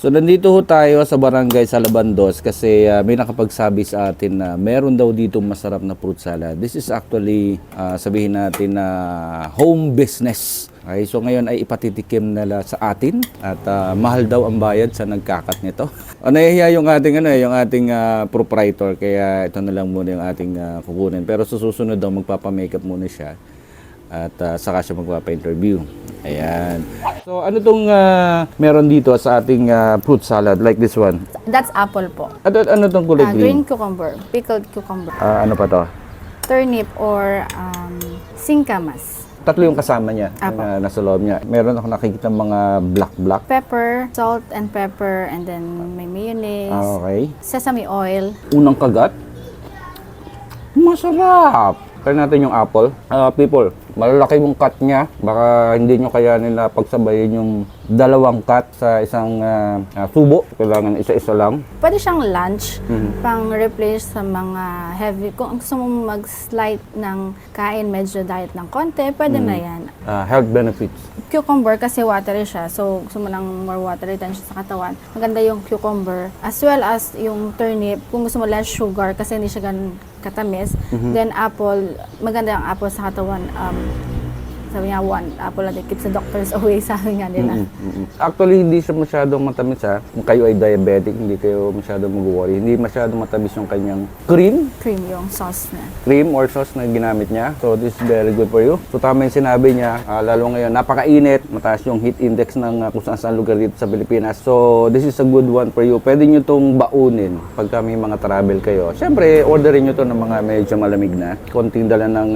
So nandito ho tayo sa barangay Salabandos kasi may nakapagsabi sa atin na meron daw dito masarap na fruit salad. This is actually sabihin natin na home business. Okay, so ngayon ay ipatitikim nila sa atin at mahal daw ang bayad sa nagkakat nito. Nahihiya yung ating proprietor kaya ito na lang muna yung ating kukunin. Pero sa susunod daw magpapa-makeup muna siya at saka siya magpapa-interview. Ayan. So ano tong meron dito sa ating fruit salad like this one? That's apple po. Ano tong kulay green? Green cucumber, pickled cucumber. Ano pa to? Turnip or singkamas. Tatlo yung kasama niya na nasa loob niya. Meron ako nakikita mga black. Pepper, salt and pepper, and then may mayonnaise. Okay. Sesame oil. Unang kagat. Masarap. Try natin yung apple. People, malalaki yung cut niya. Baka hindi nyo kayanin na pagsabayin yung dalawang cut sa isang subo. Kailangan isa-isa lang. Pwede siyang lunch, pang replace sa mga heavy. Kung gusto mong mag-slight ng kain, medyo diet ng konti, pwede na yan. Health benefits. Cucumber kasi watery siya. So, gusto mo ng more water retention sa katawan. Maganda yung cucumber. As well as yung turnip. Kung gusto mo less sugar kasi hindi siya ganun katamis. Then apple, maganda ang apple sa katawan. Sabi nga, one apple that keeps the doctors away, sabi nga nila. Actually, hindi siya masyadong matamis Kung kayo ay diabetic, hindi kayo masyadong mag-worry. Hindi masyadong matamis yung kanyang cream. Cream yung sauce na. Cream or sauce na ginamit niya. So, this is very good for you. So, tama yung sinabi niya. Lalo ngayon, napakainit. Mataas yung heat index ng kung saan lugar dito sa Pilipinas. So, this is a good one for you. Pwede nyo itong baunin pagka may mga travel kayo. Siyempre, orderin nyo to ng mga medyo malamig na. Konting dala ng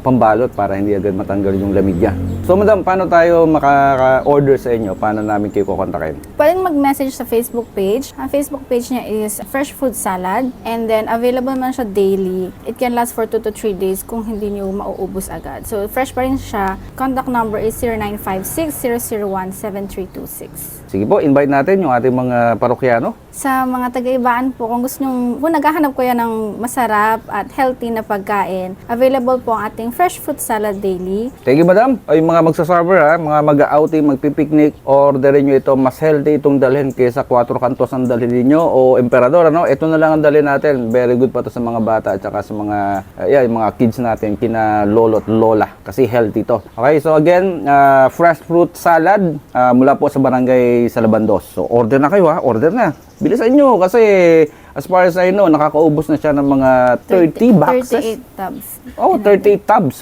pambalot para hindi agad matanggal yung lamig niya. So, madam, paano tayo makaka-order sa inyo? Paano namin kayo kukontakin? Pwedeng mag-message sa Facebook page. Ang Facebook page niya is Fresh Fruit Salad. And then, available man siya daily. It can last for 2 to 3 days kung hindi nyo mauubos agad. So, fresh pa rin siya. Contact number is 0956-001-7326. Sige po, invite natin yung ating mga parokyano. Sa mga taga-ibaan po, kung gusto nyo, kung naghahanap kayo ng masarap at healthy na pagkain, available po ang ating Fresh Fruit Salad daily. Thank you, madam. Ay, mga magsaserver mga mag-outing, magpipiknik, orderin nyo ito. Mas healthy itong dalhin kaysa 4 kantos ang dalhin ninyo o emperador, Ito na lang ang dalhin natin. Very good pa to sa mga bata at saka sa mga, yung mga kids natin, kina lolo at lola. Kasi healthy to. Okay, so again, Fresh Fruit Salad mula po sa barangay Salabandos. So, order na kayo, Order na. Bilisan nyo kasi as far as I know, nakakaubos na siya ng mga 30 boxes. 38 tubs. Oh, 38 tubs,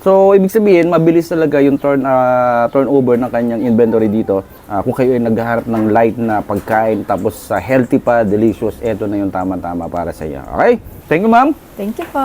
So, ibig sabihin, mabilis talaga yung turnover ng kanyang inventory dito. Kung kayo ay naghahanap ng light na pagkain, tapos healthy pa, delicious, eto na yung tama-tama para sa iyo. Okay? Thank you, ma'am. Thank you po.